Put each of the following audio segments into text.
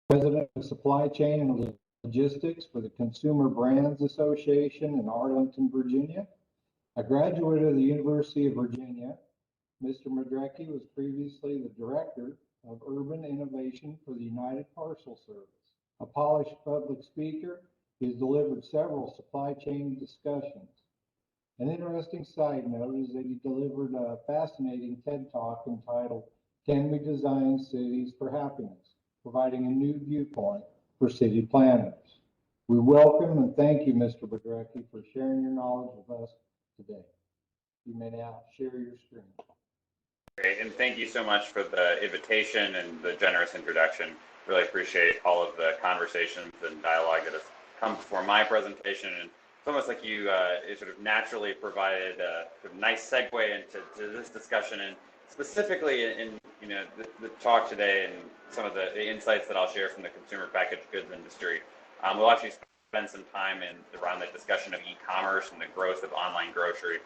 President of Supply Chain and Logistics for the Consumer Brands Association in Arlington, Virginia. A graduate of the University of Virginia, Mr. Madrecki was previously the Director of Urban Innovation for the United Parcel Service. A polished public speaker, he has delivered several supply chain discussions. An interesting side note is that he delivered a fascinating TED Talk entitled, "Can We Design Cities for Happiness?" providing a new viewpoint for city planners. We welcome and thank you, Mr. Madrecki, for sharing your knowledge with us today. You may now share your screen. Great, and thank you so much for the invitation and the generous introduction. Really appreciate all of the conversations and dialogue that has come before my presentation. And it's almost like you sort of naturally provided a sort of nice segue into this discussion, and specifically in the talk today and some of the insights that I'll share from the consumer packaged goods industry. We'll actually spend some time around the discussion of e-commerce and the growth of online grocery,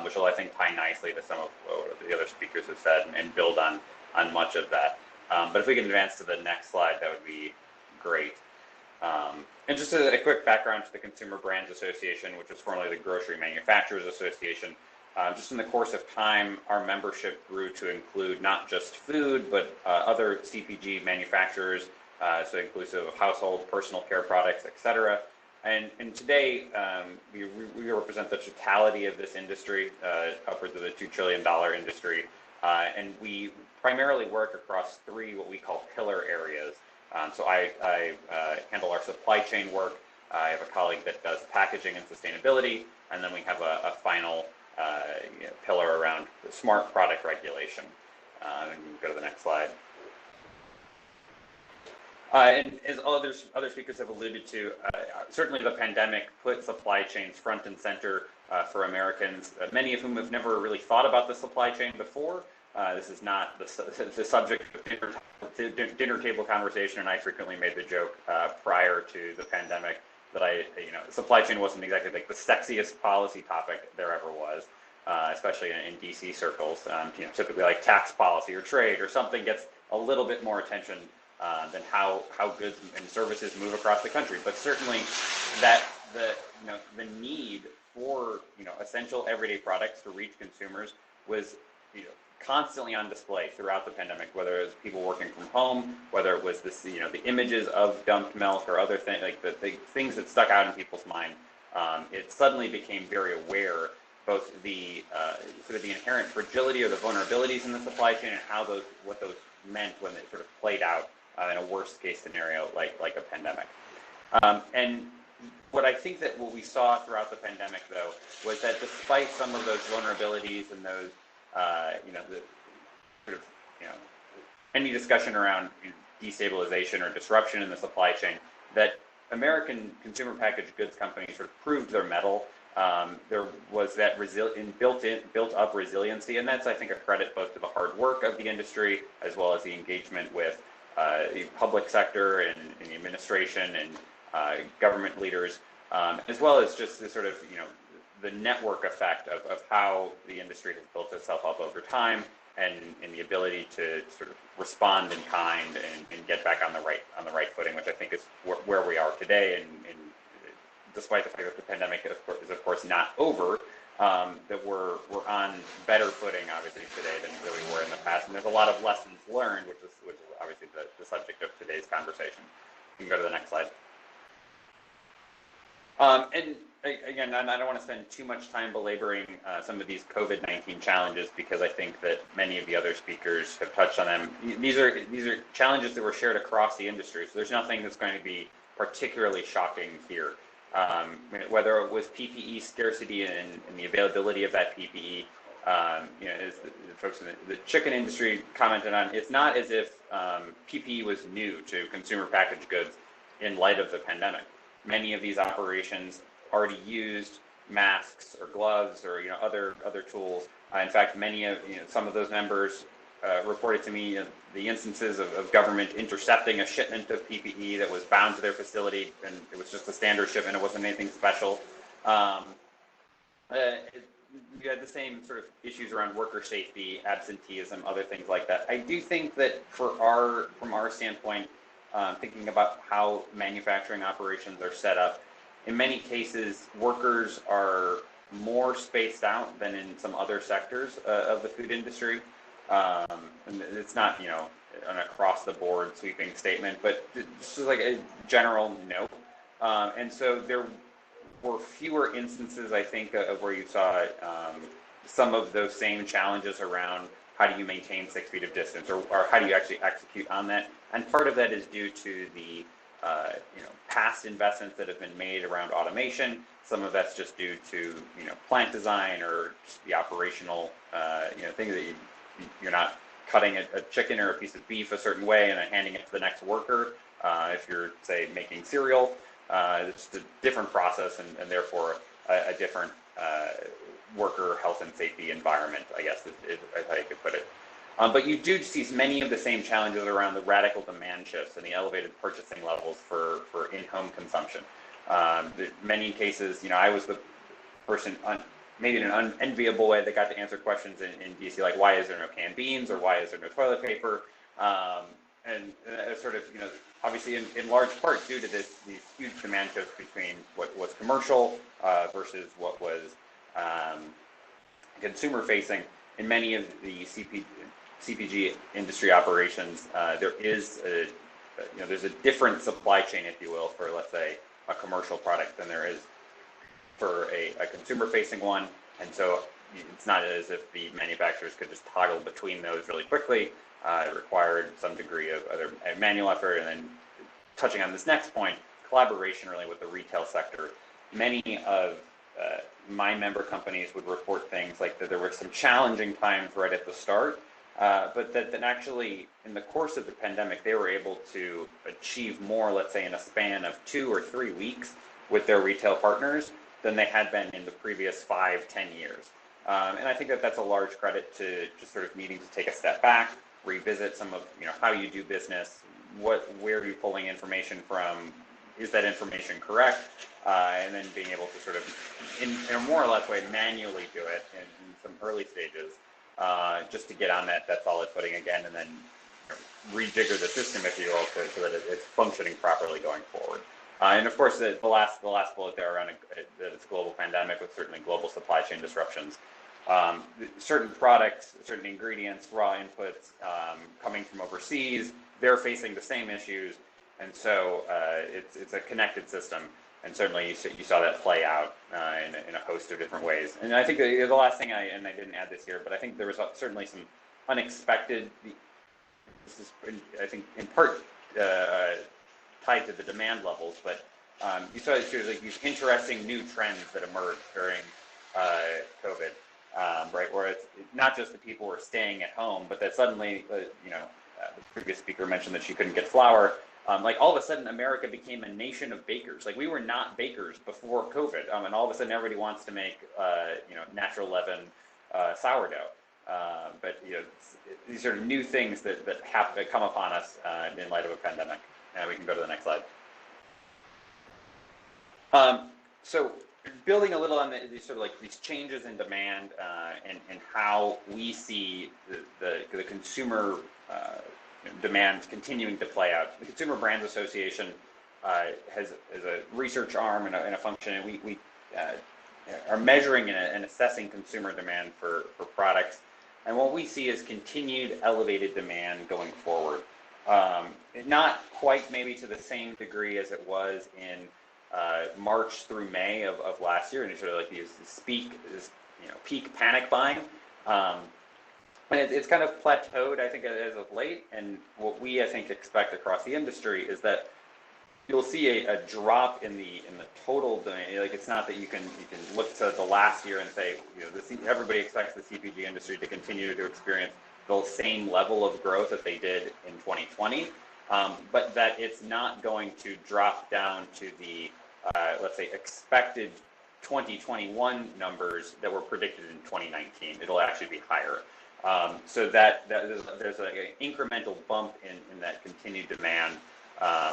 which will, I think, tie nicely to some of what the other speakers have said and build on much of that. But if we can advance to the next slide, that would be great. And just a quick background to the Consumer Brands Association, which was formerly the Grocery Manufacturers Association. Just in the course of time, our membership grew to include not just food, but other CPG manufacturers, so inclusive of household, personal care products, etc. And today, we represent the totality of this industry, upwards of the $2 trillion industry. And we primarily work across three what we call pillar areas. So I handle our supply chain work. I have a colleague that does packaging and sustainability. And then we have a final pillar around smart product regulation. And go to the next slide. And as other speakers have alluded to, certainly the pandemic put supply chains front and center for Americans, many of whom have never really thought about the supply chain before. This is not the subject of dinner table conversation, and I frequently made the joke prior to the pandemic that supply chain wasn't exactly like the sexiest policy topic there ever was, especially in DC circles. Typically like tax policy or trade or something gets a little bit more attention than how goods and services move across the country. But certainly that the need for essential everyday products to reach consumers was constantly on display throughout the pandemic, whether it was people working from home, whether it was the images of dumped milk or other things, like the things that stuck out in people's mind. It suddenly became very aware both the sort of the inherent fragility or the vulnerabilities in the supply chain and what those meant when it sort of played out in a worst case scenario like a pandemic. And what I think that what we saw throughout the pandemic, though, was that despite some of those vulnerabilities and those any discussion around destabilization or disruption in the supply chain, that American consumer packaged goods companies sort of proved their mettle. There was that built up resiliency, and that's, I think, a credit both to the hard work of the industry as well as the engagement with the public sector and the administration and government leaders, as well as just the sort of the network effect of how the industry has built itself up over time, and the ability to sort of respond in kind and get back on the right footing, which I think is where we are today. And despite the fact that the pandemic is of course not over, that we're on better footing obviously today than we were in the past. And there's a lot of lessons learned, which is obviously the subject of today's conversation. You can go to the next slide. And again, I don't want to spend too much time belaboring some of these COVID-19 challenges, because I think that many of the other speakers have touched on them. These are challenges that were shared across the industry, so there's nothing that's going to be particularly shocking here. Whether it was PPE scarcity and the availability of that PPE, as the folks in the chicken industry commented on, it's not as if PPE was new to consumer packaged goods in light of the pandemic. Many of these operations already used masks or gloves or other tools. In fact, some of those members reported to me the instances of government intercepting a shipment of PPE that was bound to their facility, and it was just a standard shipment. It wasn't anything special. You had the same sort of issues around worker safety, absenteeism, other things like that. I do think that from our standpoint, thinking about how manufacturing operations are set up. In many cases, workers are more spaced out than in some other sectors of the food industry. And it's not, an across the board sweeping statement, but just like a general note. And so there were fewer instances, I think, of where you saw some of those same challenges around how do you maintain 6 feet of distance, or how do you actually execute on that. And part of that is due to the past investments that have been made around automation. Some of that's just due to plant design, or just the operational things that you're not cutting a chicken or a piece of beef a certain way and then handing it to the next worker. If you're, say, making cereal, it's a different process, and therefore a different worker health and safety environment, I guess is how you could put it. But you do see many of the same challenges around the radical demand shifts and the elevated purchasing levels for in-home consumption. In many cases, I was the person, maybe in an unenviable way, that got to answer questions in DC, like, why is there no canned beans, or why is there no toilet paper? And sort of, obviously in large part due to these huge demand shifts between what was commercial versus what was consumer facing. In many of the CPG industry operations, there is there's a different supply chain, if you will, for, let's say, a commercial product than there is for a consumer facing one. And so it's not as if the manufacturers could just toggle between those really quickly. It required some degree of other manual effort. And then, touching on this next point, collaboration really with the retail sector. Many of my member companies would report things like that there were some challenging times right at the start, but that then actually in the course of the pandemic, they were able to achieve more, let's say, in a span of 2 or 3 weeks with their retail partners than they had been in the previous 5-10 years. And I think that that's a large credit to just sort of needing to take a step back, revisit some of how you do business, where are you pulling information from, is that information correct, and then being able to sort of, in a more or less way, manually do it in some early stages, just to get on that solid footing again, and then rejigger the system, if you will, so that it's functioning properly going forward. And of course, the last bullet there around that it's a global pandemic with certainly global supply chain disruptions. Certain products, certain ingredients, raw inputs coming from overseas, they're facing the same issues, and so it's a connected system. And certainly you saw that play out in a host of different ways. And I think the last thing, I didn't add this here, but I think there was certainly some unexpected. This is, I think, in part tied to the demand levels, but you saw like these interesting new trends that emerged during COVID, right? Where it's not just that people were staying at home, but that suddenly, the previous speaker mentioned that she couldn't get flour. Like all of a sudden, America became a nation of bakers. Like we were not bakers before COVID, and all of a sudden, everybody wants to make, natural leaven sourdough. But these are new things that come upon us in light of a pandemic. We can go to the next slide. So building a little on these sort of like these changes in demand and how we see the consumer demand continuing to play out. The Consumer Brands Association has a research arm and a function, and we are measuring and assessing consumer demand for products. And what we see is continued elevated demand going forward. Not quite maybe to the same degree as it was in March through May of last year, and it's sort of like this peak panic buying. And it's kind of plateaued, I think, as of late. And what we, I think, expect across the industry is that you'll see a drop in the total demand. Like it's not that you can look to the last year and say, everybody expects the CPG industry to continue to experience the same level of growth that they did in 2020, but that it's not going to drop down to the, let's say, expected 2021 numbers that were predicted in 2019. It'll actually be higher. So that there's an incremental bump in that continued demand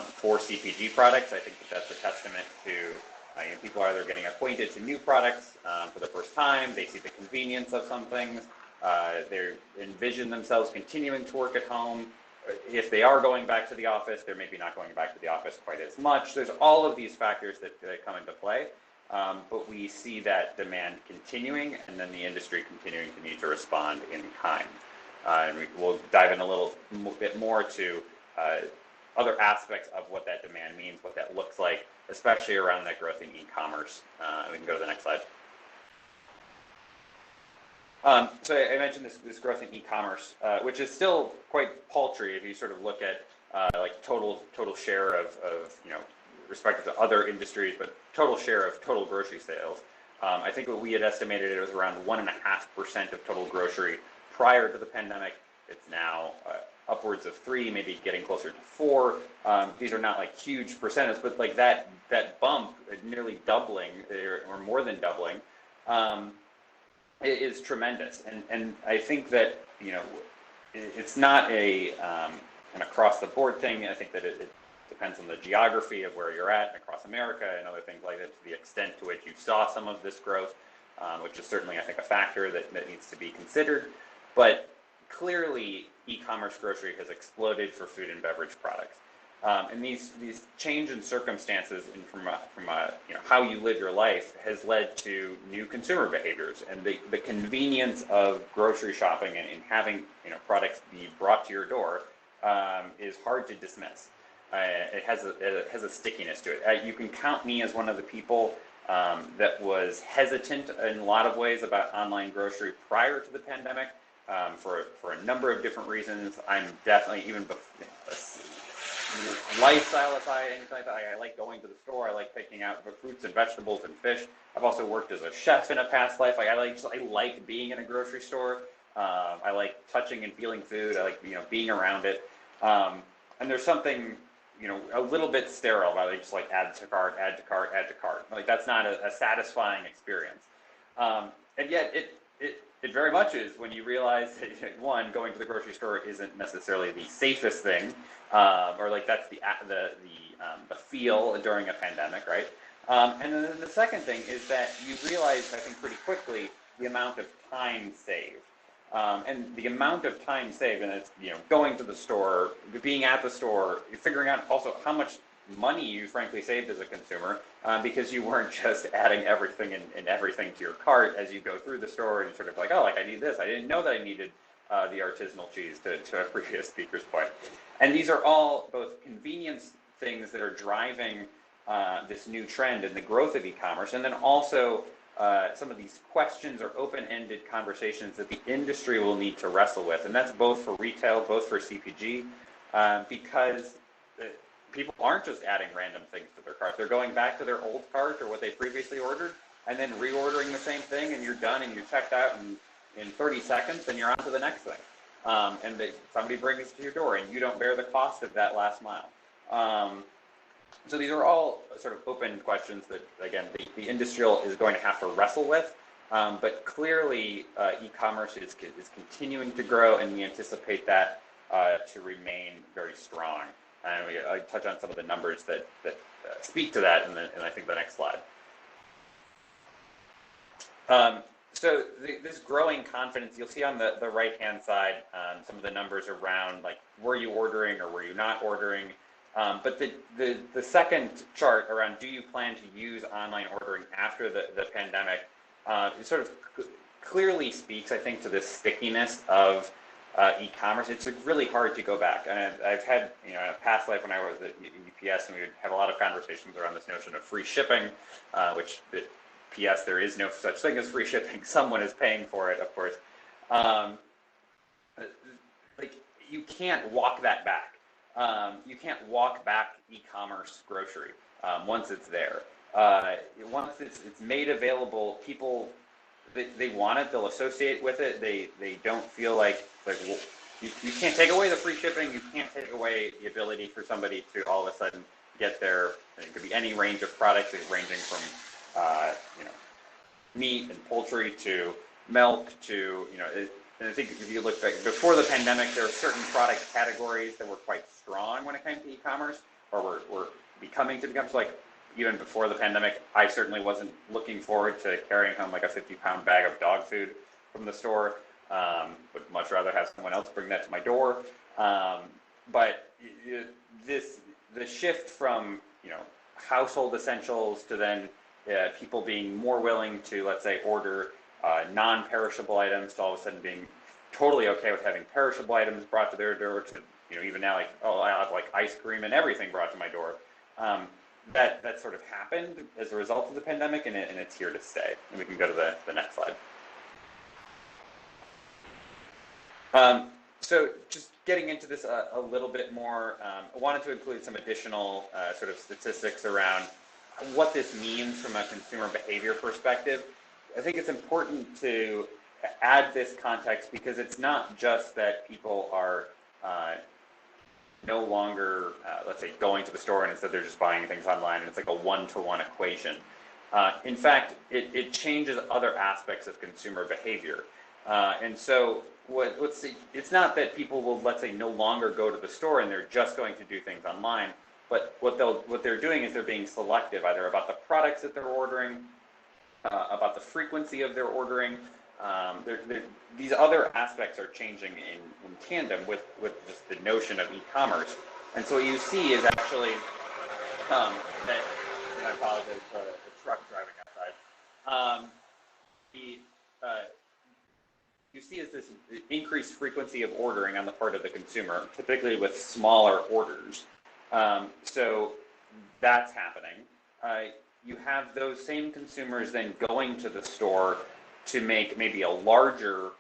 for CPG products. I think that's a testament to people are either getting acquainted to new products for the first time. They see the convenience of some things. They envision themselves continuing to work at home. if they are going back to the office, they're maybe not going back to the office quite as much. There's all of these factors that come into play, but we see that demand continuing, and then the industry continuing to need to respond in kind. And we'll dive in a little bit more to other aspects of what that demand means, what that looks like, especially around that growth in e-commerce. We can go to the next slide. So I mentioned this growth in e-commerce, which is still quite paltry if you sort of look at like total share of respective to other industries, but total share of total grocery sales. I think what we had estimated it was around 1.5% of total grocery prior to the pandemic. It's now upwards of 3, maybe getting closer to 4. These are not like huge percentages, but like that bump, nearly doubling or more than doubling, is tremendous. And I think that it's not an across the board thing. I think that it depends on the geography of where you're at across America and other things like that, to the extent to which you saw some of this growth, which is certainly, I think, a factor that needs to be considered. But clearly, e-commerce grocery has exploded for food and beverage products. And these change in circumstances and from how you live your life has led to new consumer behaviors, and the convenience of grocery shopping and having products be brought to your door is hard to dismiss. It has a stickiness to it. You can count me as one of the people that was hesitant in a lot of ways about online grocery prior to the pandemic, for a number of different reasons. I'm definitely, even lifestyle aside, anything like that, I like going to the store. I like picking out fruits and vegetables and fish. I've also worked as a chef in a past life. I like being in a grocery store. I like touching and feeling food. I like being around it. And there's something a little bit sterile about it, just like add to cart, add to cart, add to cart. Like that's not a satisfying experience. And yet it very much is when you realize that, one, going to the grocery store isn't necessarily the safest thing, or like that's the feel during a pandemic, right? And then the second thing is that you realize, I think, pretty quickly the amount of time saved. And the amount of time saved, and it's going to the store, being at the store, figuring out also how much money you frankly saved as a consumer, because you weren't just adding everything and everything to your cart as you go through the store and sort of like, oh, like I need this. I didn't know that I needed the artisanal cheese, to a previous speaker's point. And these are all both convenience things that are driving this new trend and the growth of e-commerce, and then also some of these questions or open-ended conversations that the industry will need to wrestle with. And that's both for retail, both for CPG, because people aren't just adding random things to their cart. They're going back to their old cart or what they previously ordered and then reordering the same thing, and you're done and you're checked out in 30 seconds and you're on to the next thing. And somebody brings it to your door and you don't bear the cost of that last mile. So these are all sort of open questions that, again, the industry is going to have to wrestle with. But clearly, e-commerce is continuing to grow, and we anticipate that to remain very strong. And I touch on some of the numbers that speak to that in I think the next slide. So this growing confidence, you'll see on the right-hand side some of the numbers around, like, were you ordering or were you not ordering? But the second chart around, do you plan to use online ordering after the pandemic, it sort of clearly speaks, I think, to this stickiness of e-commerce. It's really hard to go back. And I've had, in a past life when I was at UPS, and we would have a lot of conversations around this notion of free shipping, which, P.S., there is no such thing as free shipping. Someone is paying for it, of course. Like, you can't walk that back. You can't walk back e-commerce grocery once it's there. Once it's made available, people, they want it, they'll associate with it. They don't feel like well, you can't take away the free shipping. You can't take away the ability for somebody to all of a sudden get their, it could be any range of products, ranging from meat and poultry to milk to, and I think if you look back before the pandemic, there were certain product categories that were quite strong when it came to e-commerce, or were becoming to become. So, like, even before the pandemic, I certainly wasn't looking forward to carrying home like a 50-pound bag of dog food from the store. Would much rather have someone else bring that to my door. but the shift from household essentials to then people being more willing to, let's say, order non-perishable items, to all of a sudden being totally okay with having perishable items brought to their door, to even now, like, oh, I have like ice cream and everything brought to my door. That sort of happened as a result of the pandemic, and it's here to stay. And we can go to the next slide. So just getting into this a little bit more, I wanted to include some additional sort of statistics around what this means from a consumer behavior perspective. I think it's important to add this context because it's not just that people are no longer, let's say, going to the store, and instead they're just buying things online, and it's like a one-to-one equation. In fact, it changes other aspects of consumer behavior. And so let's see, it's not that people will, let's say, no longer go to the store and they're just going to do things online, but what they're doing is they're being selective, either about the products that they're ordering, about the frequency of their ordering. These other aspects are changing in tandem with just the notion of e-commerce. And so what you see is actually that, and I apologize for the truck driving outside. You see is this increased frequency of ordering on the part of the consumer, typically with smaller orders. So that's happening. You have those same consumers then going to the store to make maybe a larger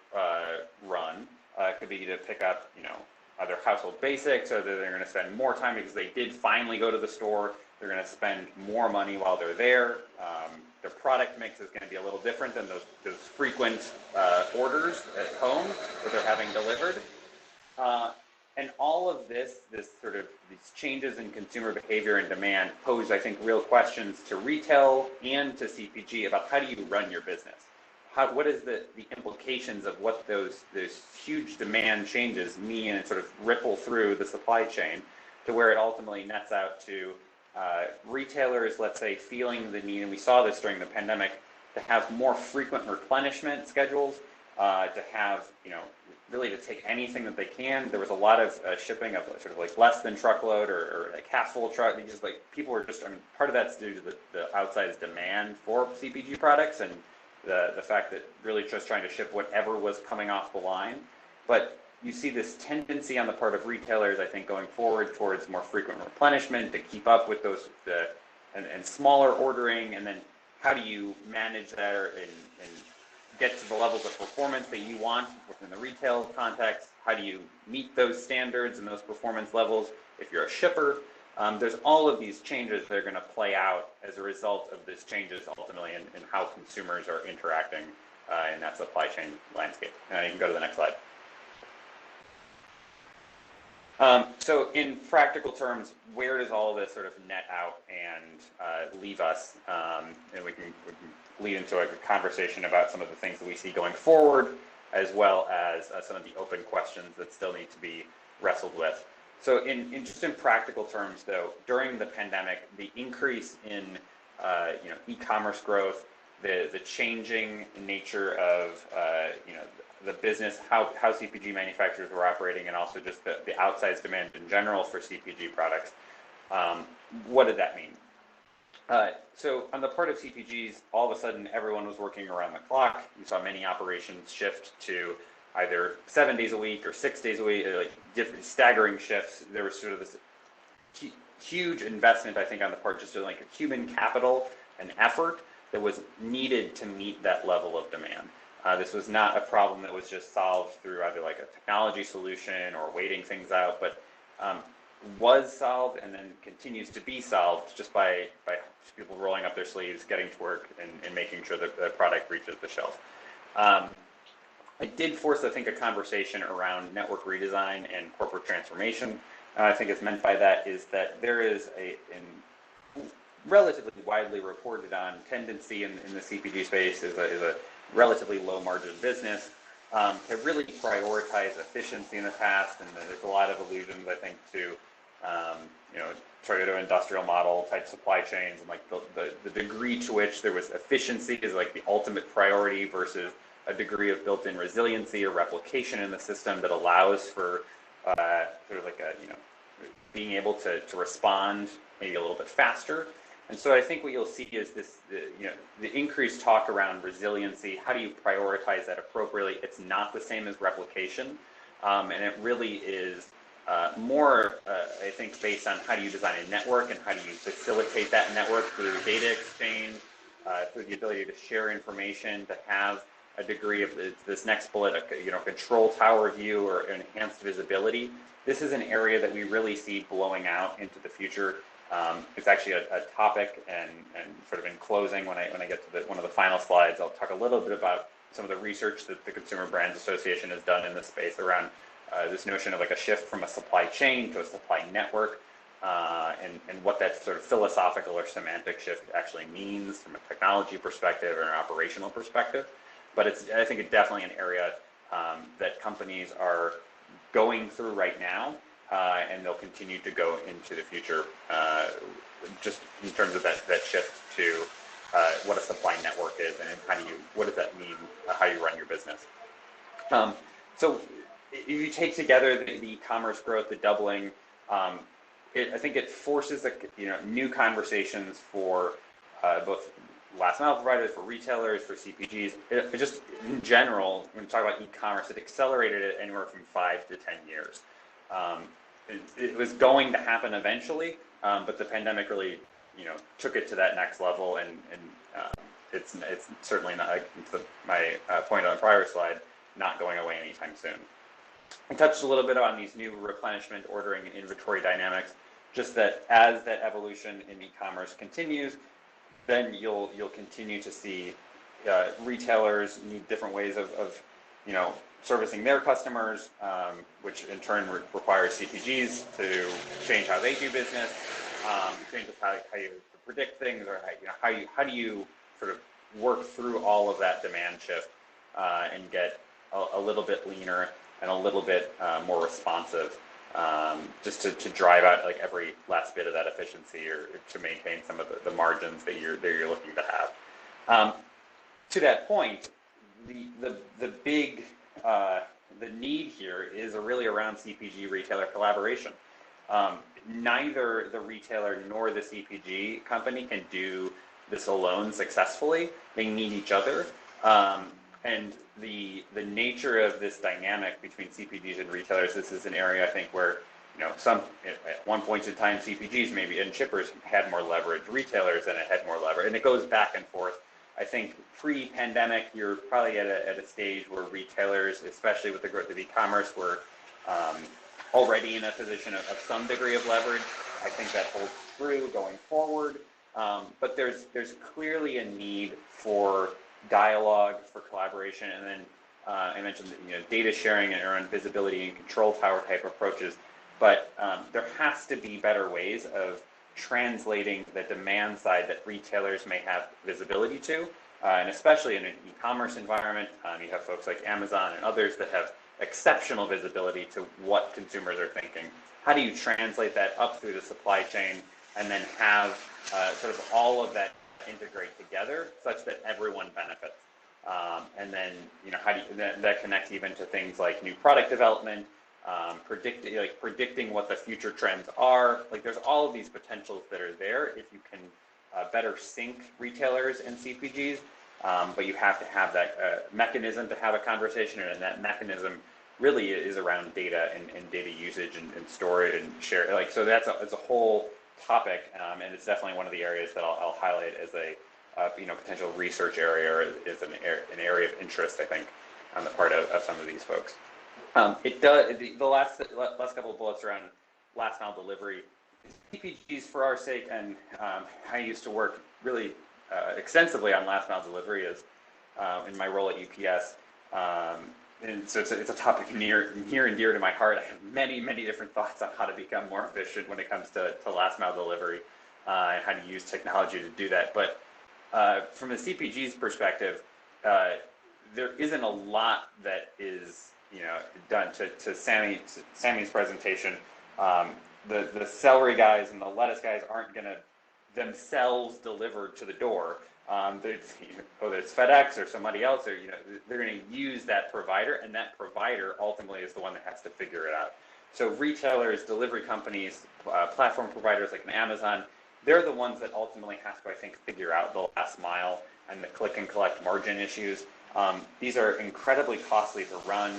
run. It could be to pick up, either household basics, or they're going to spend more time because they did finally go to the store. They're going to spend more money while they're there. Their product mix is going to be a little different than those frequent orders at home that they're having delivered. And all of these changes in consumer behavior and demand pose, I think, real questions to retail and to CPG about how do you run your business? What is the implications of what those huge demand changes mean and sort of ripple through the supply chain to where it ultimately nets out to retailers, let's say, feeling the need, and we saw this during the pandemic, to have more frequent replenishment schedules, to have, really to take anything that they can. There was a lot of shipping of sort of like less than truckload or like half full truck. Just like people were just, part of that's due to the outsized demand for CPG products and the fact that really just trying to ship whatever was coming off the line. But you see this tendency on the part of retailers, I think, going forward towards more frequent replenishment to keep up with those and smaller ordering. And then how do you manage that and get to the levels of performance that you want within the retail context? How do you meet those standards and those performance levels if you're a shipper? There's all of these changes that are going to play out as a result of these changes ultimately in how consumers are interacting in that supply chain landscape. You can go to the next slide. So in practical terms, where does all of this sort of net out and leave us? And we can lead into a conversation about some of the things that we see going forward, as well as some of the open questions that still need to be wrestled with. So in practical terms, though, during the pandemic, the increase in e-commerce growth, the changing nature of the business, how CPG manufacturers were operating, and also just the outsized demand in general for CPG products. What did that mean? So on the part of CPGs, all of a sudden everyone was working around the clock. You saw many operations shift to either 7 days a week or 6 days a week, like different staggering shifts. There was sort of this huge investment, I think, on the part just of like a human capital and effort that was needed to meet that level of demand. This was not a problem that was just solved through either like a technology solution or waiting things out, but was solved and then continues to be solved just by people rolling up their sleeves, getting to work, and making sure that the product reaches the shelf. It did force, I think, a conversation around network redesign and corporate transformation. I think it's meant by that is that there is a relatively widely reported on tendency in the CPG space is a relatively low margin business to really prioritize efficiency in the past, and there's a lot of allusions, I think, to Toyota industrial model type supply chains, and like the degree to which there was efficiency is like the ultimate priority versus a degree of built-in resiliency or replication in the system that allows for sort of like a, being able to respond maybe a little bit faster. And so I think what you'll see is this, the increased talk around resiliency. How do you prioritize that appropriately? It's not the same as replication, and it really is more, I think, based on how do you design a network and how do you facilitate that network through data exchange, through the ability to share information, to have a degree of this next bullet, control tower view or enhanced visibility. This is an area that we really see blowing out into the future. It's actually a topic, and sort of in closing, when I get to one of the final slides, I'll talk a little bit about some of the research that the Consumer Brands Association has done in this space around this notion of like a shift from a supply chain to a supply network, and what that sort of philosophical or semantic shift actually means from a technology perspective or an operational perspective. But I think it's definitely an area that companies are going through right now, and they'll continue to go into the future, just in terms of that shift to what a supply network is, and what does that mean, how you run your business. So if you take together the e-commerce growth, the doubling, I think it forces new conversations for both last mile providers, for retailers, for CPGs. It just in general, when we talk about e-commerce, it accelerated it anywhere from 5 to 10 years. It was going to happen eventually, but the pandemic really, took it to that next level, and it's certainly not, to my point on the prior slide, not going away anytime soon. I touched a little bit on these new replenishment, ordering, and inventory dynamics. Just that as that evolution in e-commerce continues, then you'll continue to see retailers need different ways of servicing their customers, which in turn requires CPGs to change how they do business, change how you predict things, or how do you sort of work through all of that demand shift and get a little bit leaner and a little bit more responsive, just to drive out like every last bit of that efficiency, or to maintain some of the margins that you're looking to have. To that point, the big the need here is really around CPG retailer collaboration. Neither the retailer nor the CPG company can do this alone successfully. They need each other. And the nature of this dynamic between CPGs and retailers, this is an area I think where some at one point in time CPGs maybe and shippers had more leverage, retailers and it had more leverage, and it goes back and forth. I think pre-pandemic, you're probably at a stage where retailers, especially with the growth of e-commerce, were already in a position of some degree of leverage. I think that holds true going forward, but there's clearly a need for dialogue, for collaboration, and then I mentioned data sharing and around visibility and control tower type approaches, but there has to be better ways of translating the demand side that retailers may have visibility to, and especially in an e-commerce environment, you have folks like Amazon and others that have exceptional visibility to what consumers are thinking. How do you translate that up through the supply chain and then have sort of all of that integrate together such that everyone benefits? And then how do you, that connects even to things like new product development, predicting what the future trends are. Like there's all of these potentials that are there if you can better sync retailers and CPGs, but you have to have that mechanism to have a conversation, and that mechanism really is around data and data usage and storage and share. Like so, it's a whole topic, and it's definitely one of the areas that I'll highlight as a potential research area, or is an area of interest, I think, on the part of some of these folks. It does the last couple of bullets around last mile delivery. CPGs, for our sake, and I used to work really extensively on last mile delivery as in my role at UPS, and so it's a topic near and dear to my heart. I have many different thoughts on how to become more efficient when it comes to last mile delivery, and how to use technology to do that. But from the CPG's perspective, there isn't a lot that is done. To Sammy's presentation, the celery guys and the lettuce guys aren't going to themselves deliver to the door. Whether it's FedEx or somebody else, or they're going to use that provider, and that provider ultimately is the one that has to figure it out. So retailers, delivery companies, platform providers like an Amazon, they're the ones that ultimately have to, I think, figure out the last mile and the click and collect margin issues. These are incredibly costly to run.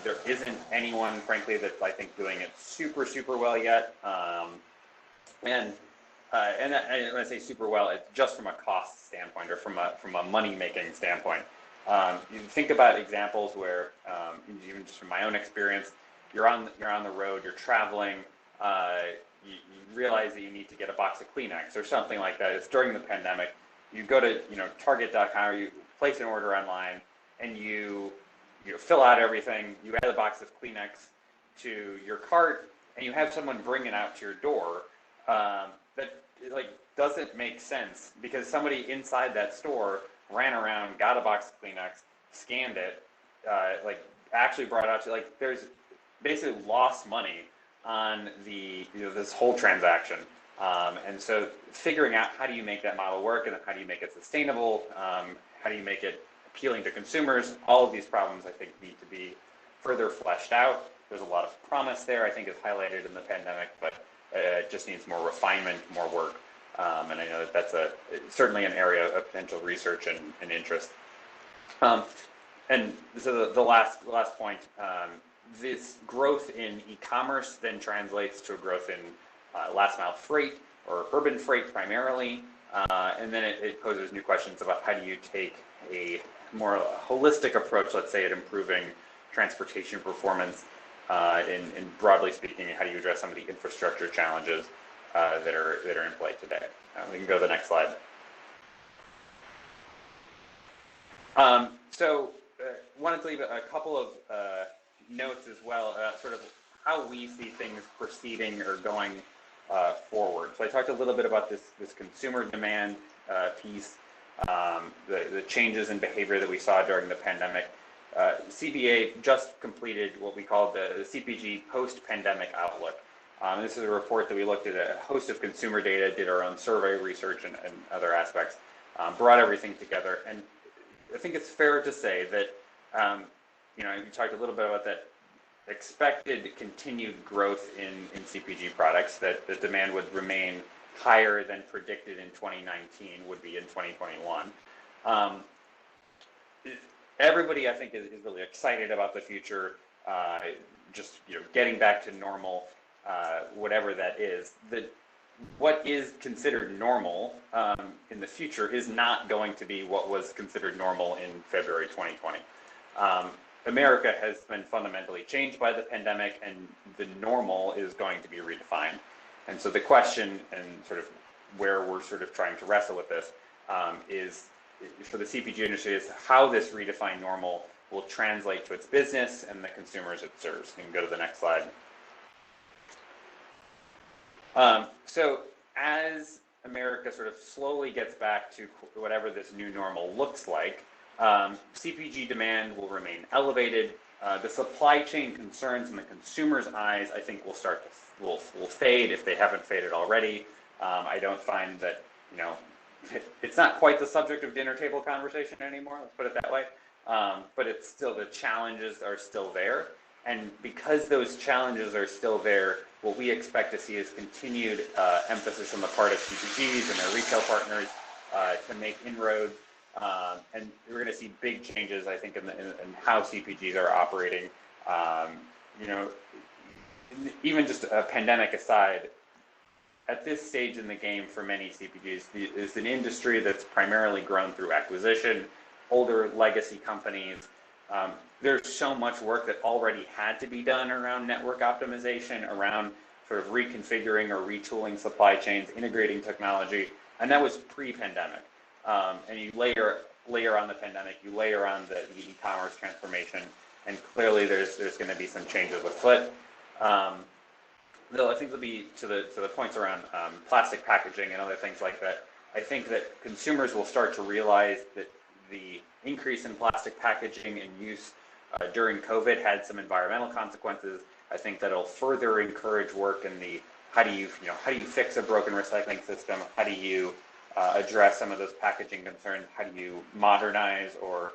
There isn't anyone, frankly, that's, I think, doing it super, super well yet. And when I say super well, it's just from a cost standpoint or from a money-making standpoint. You think about examples where, even just from my own experience, you're on the road, you're traveling, you realize that you need to get a box of Kleenex or something like that. It's during the pandemic. You go to Target.com, or you place an order online, and you fill out everything. You add a box of Kleenex to your cart, and you have someone bring it out to your door. That doesn't make sense because somebody inside that store ran around, got a box of Kleenex, scanned it, actually brought it out to there's basically lost money on this whole transaction. And so figuring out how do you make that model work, and how do you make it sustainable, how do you make it appealing to consumers, all of these problems I think need to be further fleshed out. There's a lot of promise there, I think is highlighted in the pandemic, but it just needs more refinement, more work. And I know that's certainly an area of potential research and interest. And so the last point, this growth in e-commerce then translates to a growth in last mile freight or urban freight primarily. And then it poses new questions about how do you take a more holistic approach, let's say, at improving transportation performance, in broadly speaking, how do you address some of the infrastructure challenges that are in play today? We can go to the next slide. Wanted to leave a couple of notes as well, sort of how we see things proceeding or going forward. So I talked a little bit about this consumer demand piece, the changes in behavior that we saw during the pandemic. CBA just completed what we call the CPG post-pandemic outlook. This is a report that we looked at a host of consumer data, did our own survey research and other aspects, brought everything together. And I think it's fair to say that, you talked a little bit about that expected continued growth in CPG products, that the demand would remain higher than predicted in 2019 would be in 2021. Everybody, I think, is really excited about the future, just getting back to normal, whatever that is. What is considered normal in the future is not going to be what was considered normal in February 2020. America has been fundamentally changed by the pandemic, and the normal is going to be redefined. And so the question, and sort of where we're sort of trying to wrestle with this, is for the CPG industry, is how this redefined normal will translate to its business and the consumers it serves. You can go to the next slide. So as America sort of slowly gets back to whatever this new normal looks like, CPG demand will remain elevated. The supply chain concerns in the consumer's eyes, I think, will fade if they haven't faded already. I don't find that, it's not quite the subject of dinner table conversation anymore, let's put it that way. But it's still, the challenges are still there. And because those challenges are still there, what we expect to see is continued emphasis on the part of CPGs and their retail partners to make inroads. And we're going to see big changes, I think, in how CPGs are operating. Even just a pandemic aside, at this stage in the game for many CPGs, it's an industry that's primarily grown through acquisition, older legacy companies. There's so much work that already had to be done around network optimization, around sort of reconfiguring or retooling supply chains, integrating technology, and that was pre-pandemic. And you layer on the pandemic, you layer on the e-commerce transformation, and clearly there's going to be some changes afoot. Though I think there'll be to the points around plastic packaging and other things like that. I think that consumers will start to realize that the increase in plastic packaging and use during COVID had some environmental consequences. I think that'll further encourage work in the how do you fix a broken recycling system? How do you address some of those packaging concerns? How do you modernize or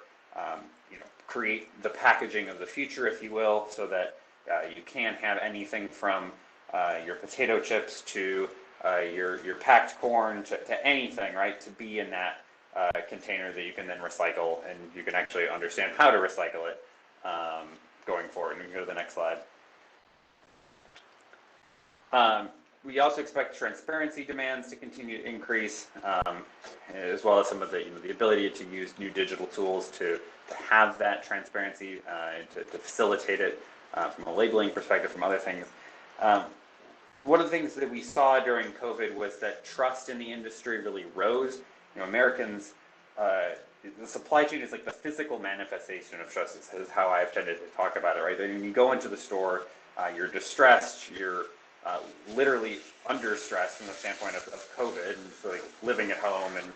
create the packaging of the future, if you will, so that You can't have anything from your potato chips to your packed corn to anything, right, to be in that container that you can then recycle, and you can actually understand how to recycle it going forward. And we can go to the next slide. We also expect transparency demands to continue to increase, as well as some of the, the ability to use new digital tools to have that transparency and to facilitate it from a labeling perspective, from other things. One of the things that we saw during COVID was that trust in the industry really rose. Americans, the supply chain is like the physical manifestation of trust. This is how I've tended to talk about it, right? When you go into the store, you're distressed, you're literally under stress from the standpoint of COVID, and so like living at home, and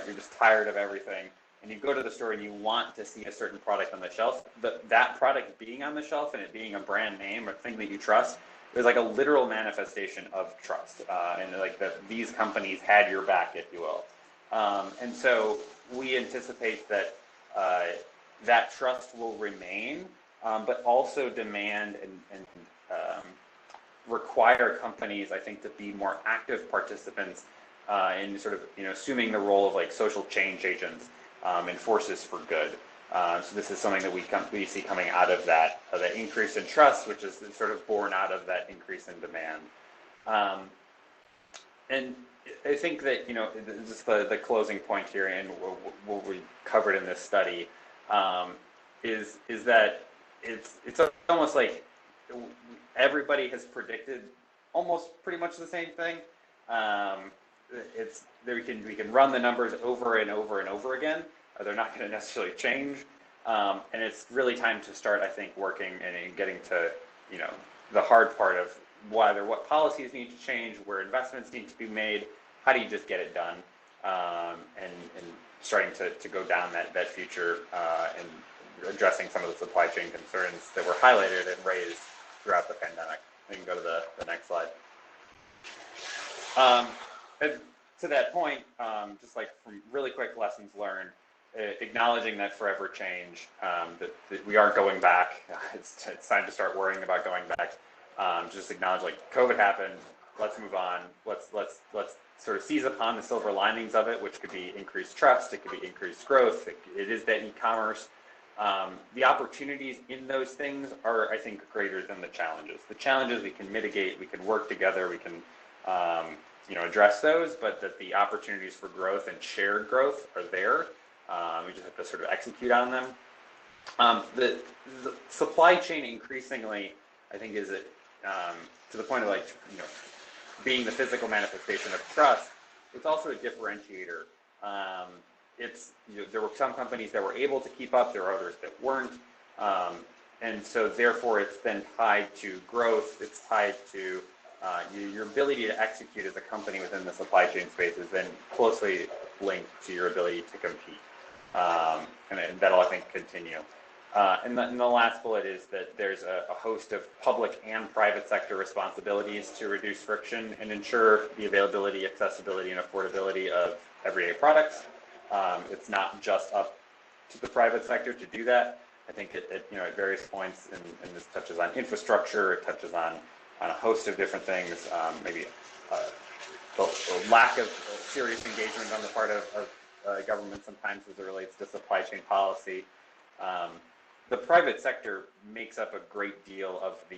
you're just tired of everything. And you go to the store and you want to see a certain product on the shelf, but that product being on the shelf and it being a brand name or thing that you trust, there's like a literal manifestation of trust, and like that these companies had your back, if you will. And so we anticipate that that trust will remain, but also demand and require companies, I think, to be more active participants in sort of, assuming the role of like social change agents and forces for good. So this is something that we see coming out of that increase in trust, which is sort of born out of that increase in demand. And I think that, just the closing point here, and what we covered in this study, is that it's almost like everybody has predicted almost pretty much the same thing. We can run the numbers over and over and over again. They're not going to necessarily change, and it's really time to start, I think, working and getting to the hard part of what policies need to change, where investments need to be made. How do you just get it done, and starting to go down that future and addressing some of the supply chain concerns that were highlighted and raised throughout the pandemic. We can go to the next slide. And to that point, just like from really quick lessons learned, acknowledging that forever change, that we aren't going back. It's time to start worrying about going back. Just acknowledge, like, COVID happened. Let's move on. Let's sort of seize upon the silver linings of it, which could be increased trust. It could be increased growth. It is that e-commerce. The opportunities in those things are, I think, greater than the challenges. The challenges we can mitigate, we can work together, we can, address those, but that the opportunities for growth and shared growth are there. We just have to sort of execute on them. The supply chain increasingly, I think, is to the point of being the physical manifestation of trust. It's also a differentiator. There were some companies that were able to keep up, there are others that weren't, and so therefore it's then tied to growth. It's tied to your ability to execute as a company within the supply chain space is then closely linked to your ability to compete, and that'll, I think, continue. And the last bullet is that there's a host of public and private sector responsibilities to reduce friction and ensure the availability, accessibility, and affordability of everyday products. It's not just up to the private sector to do that. I think at various points, and this touches on infrastructure, it touches on a host of different things, maybe the lack of serious engagement on the part of government sometimes as it relates to supply chain policy. The private sector makes up a great deal of the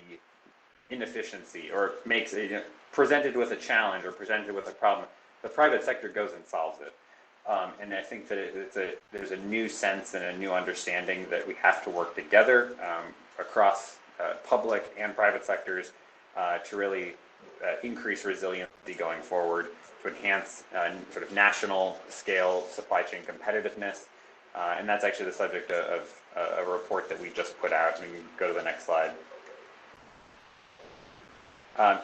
inefficiency, or makes it, presented with a challenge or presented with a problem, the private sector goes and solves it. And I think that there's a new sense and a new understanding that we have to work together across public and private sectors to really increase resiliency going forward, to enhance sort of national scale supply chain competitiveness. And that's actually the subject of a report that we just put out. We can go to the next slide.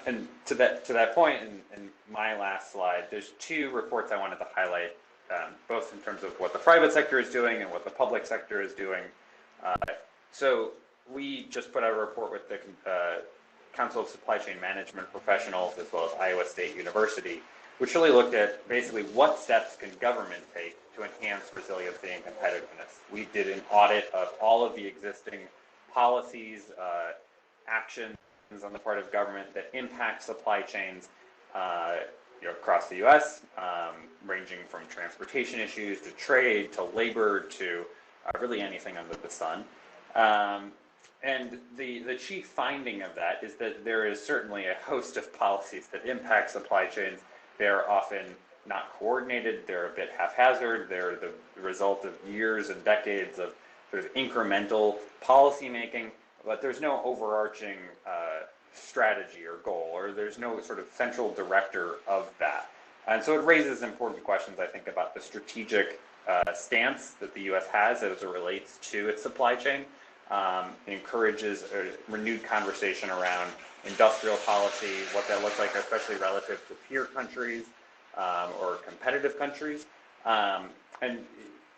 And to that point, in my last slide, there's two reports I wanted to highlight, both in terms of what the private sector is doing and what the public sector is doing. So we just put out a report with the Council of Supply Chain Management Professionals, as well as Iowa State University, which really looked at basically what steps can government take to enhance resiliency and competitiveness. We did an audit of all of the existing policies, actions on the part of government that impact supply chains across the U.S., ranging from transportation issues to trade to labor to really anything under the sun. And the chief finding of that is that there is certainly a host of policies that impact supply chains. They're often not coordinated, they're a bit haphazard, they're the result of years and decades of sort of incremental policy making, but there's no overarching strategy or goal, or there's no sort of central director of that. And so it raises important questions, I think, about the strategic stance that the U.S. has as it relates to its supply chain. It encourages a renewed conversation around industrial policy, what that looks like, especially relative to peer countries or competitive countries. And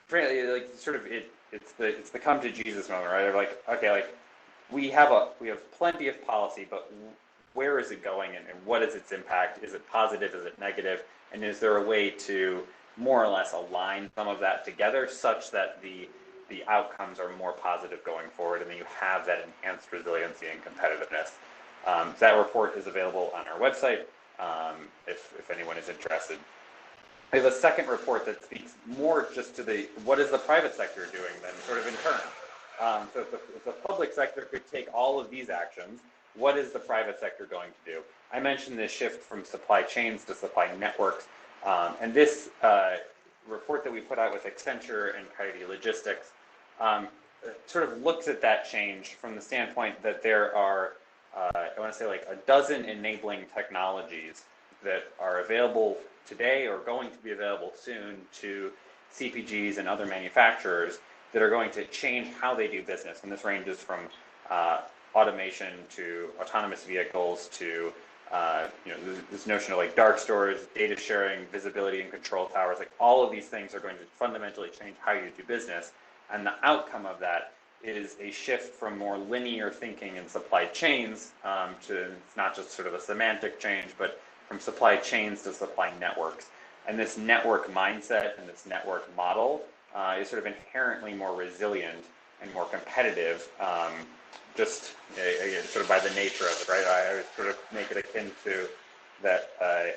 frankly, like sort of it's the come to Jesus moment, right? They're like, okay, like we have plenty of policy, but where is it going and what is its impact? Is it positive? Is it negative? And is there a way to more or less align some of that together such that the outcomes are more positive going forward, and then you have that enhanced resiliency and competitiveness. That report is available on our website if anyone is interested. I have a second report that speaks more just to what is the private sector doing than sort of in turn. So if the public sector could take all of these actions, what is the private sector going to do? I mentioned this shift from supply chains to supply networks, and this report that we put out with Accenture and Coyote Logistics sort of looks at that change from the standpoint that there are, I want to say like a dozen enabling technologies that are available today or going to be available soon to CPGs and other manufacturers that are going to change how they do business. And this ranges from automation to autonomous vehicles to this notion of like dark stores, data sharing, visibility and control towers. Like all of these things are going to fundamentally change how you do business. And the outcome of that is a shift from more linear thinking in supply chains to it's not just sort of a semantic change, but from supply chains to supply networks. And this network mindset and this network model is sort of inherently more resilient and more competitive, just sort of by the nature of it, right? I would sort of make it akin to that,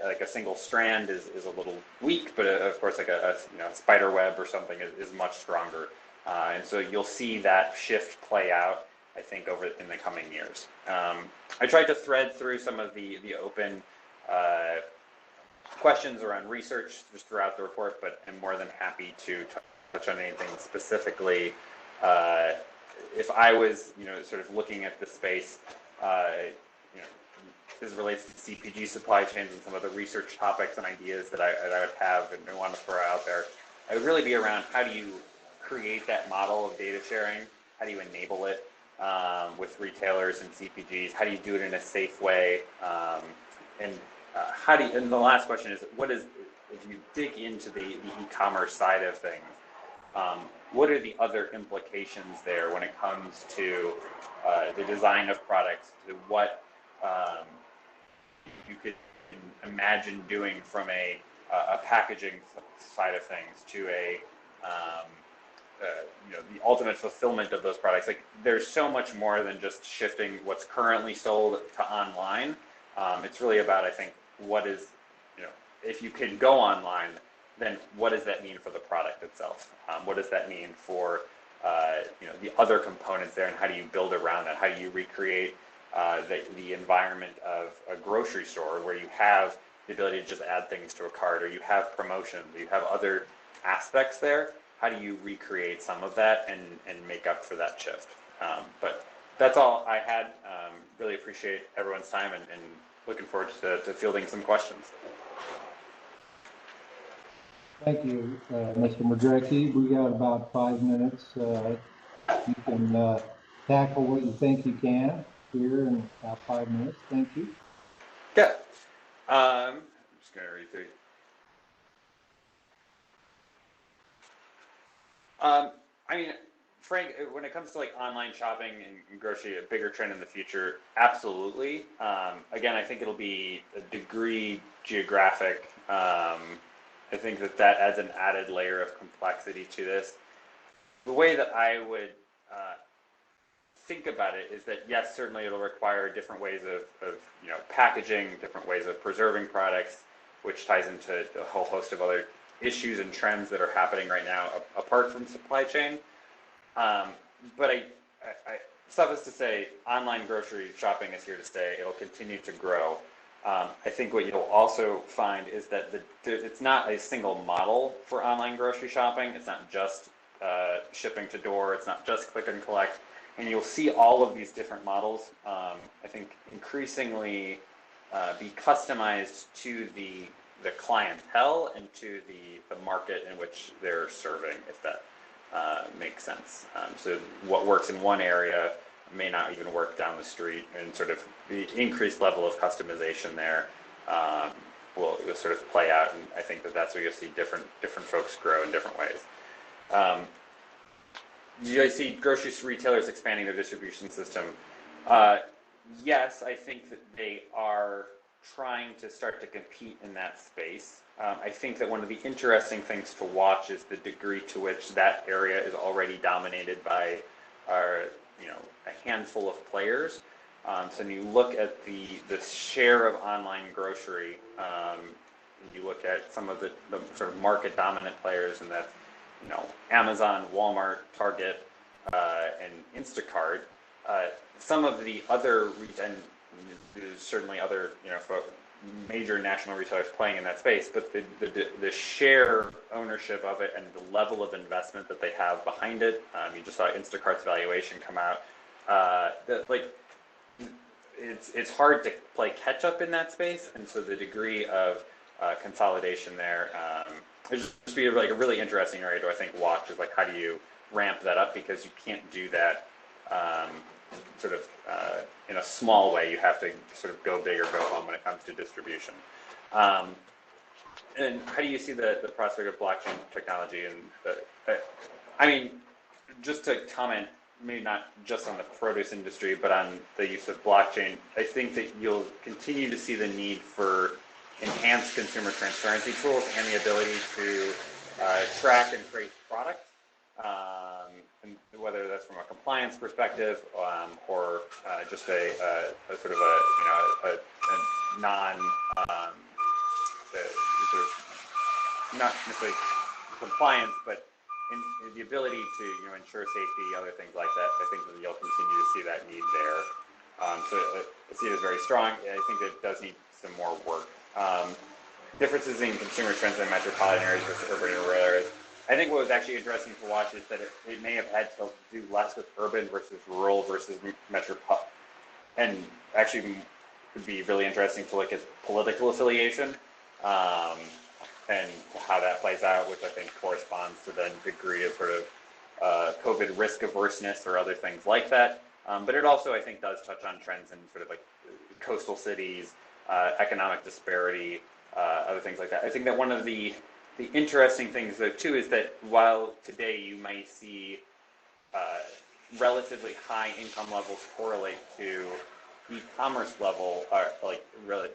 like a single strand is a little weak, but of course, like a spider web or something is much stronger. And so you'll see that shift play out, I think, over in the coming years. I tried to thread through some of the open questions around research just throughout the report, but I'm more than happy to touch on anything specifically. If I was, sort of looking at the space, as it relates to CPG supply chains and some of the research topics and ideas that I would have and want to throw out there, I would really be around how do you create that model of data sharing? How do you enable it with retailers and CPGs? How do you do it in a safe way? And the last question is, if you dig into the e-commerce side of things, what are the other implications there when it comes to the design of products, to what you could imagine doing from a packaging side of things to the ultimate fulfillment of those products? Like, there's so much more than just shifting what's currently sold to online. It's really about, I think, what is, if you can go online, then what does that mean for the product itself? What does that mean for the other components there, and how do you build around that? How do you recreate the environment of a grocery store where you have the ability to just add things to a cart, or you have promotions, you have other aspects there? How do you recreate some of that and make up for that shift? But that's all I had. Really appreciate everyone's time and looking forward to fielding some questions. Thank you, Mr. Madrecki. We got about 5 minutes. You can tackle what you think you can here in about 5 minutes. Thank you. Yeah. I'm just going to read through. I mean, Frank, when it comes to like online shopping and grocery, a bigger trend in the future, absolutely. Again, I think it'll be a degree geographic. I think that adds an added layer of complexity to this. The way that I would think about it is that, yes, certainly it'll require different ways of packaging, different ways of preserving products, which ties into a whole host of other issues and trends that are happening right now apart from supply chain. But suffice to say, online grocery shopping is here to stay. It'll continue to grow. I think what you'll also find is that it's not a single model for online grocery shopping. It's not just shipping to door. It's not just click and collect. And you'll see all of these different models, I think, increasingly be customized to the clientele and to the market in which they're serving, if that makes sense. So what works in one area may not even work down the street, and sort of the increased level of customization there will sort of play out. And I think that's where you'll see different folks grow in different ways. You see grocery retailers expanding their distribution system. Yes, I think that they are trying to start to compete in that space. I think that one of the interesting things to watch is the degree to which that area is already dominated by a handful of players. So when you look at the share of online grocery, you look at some of the sort of market dominant players, and that's Amazon, Walmart, Target, and Instacart. Some of the other, and there's certainly other major national retailers playing in that space, but the share ownership of it and the level of investment that they have behind it. You just saw Instacart's valuation come out. It's hard to play catch up in that space, and so the degree of consolidation there is just be like a really interesting area to, I think, watch, is like, how do you ramp that up, because you can't do that in a small way. You have to sort of go big or go home when it comes to distribution. And how do you see the prospect of blockchain technology? And just to comment, maybe not just on the produce industry, but on the use of blockchain, I think that you'll continue to see the need for enhanced consumer transparency tools and the ability to track and trace products, and whether that's from a compliance perspective or just a sort of a non sort of not necessarily compliance, but in the ability to ensure safety, other things like that. I think that you'll continue to see that need there. So I see it as very strong. I think it does need some more work. Differences in consumer trends in metropolitan areas versus urban and rural areas. I think what was actually interesting to watch is that it may have had to do less with urban versus rural versus metropolitan. And actually it would be really interesting to look at political affiliation and how that plays out, which I think corresponds to the degree of sort of COVID risk averseness or other things like that. But it also, I think, does touch on trends in sort of like coastal cities, economic disparity, other things like that. I think that one of the interesting things, though, too, is that while today you might see relatively high income levels correlate to e-commerce level, like really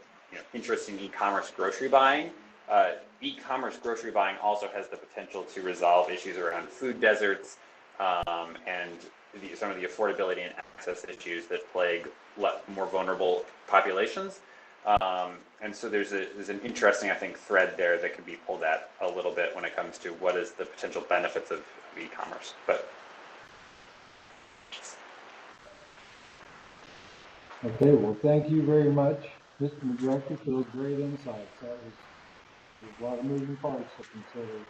interest in e-commerce grocery buying, e-commerce grocery buying also has the potential to resolve issues around food deserts and some of the affordability and access issues that plague more vulnerable populations. And so there's an interesting, I think, thread there that can be pulled at a little bit when it comes to what is the potential benefits of e-commerce. But okay, well, thank you very much, Mr. Madrecki, for those great insights. There's a lot of moving parts to consider.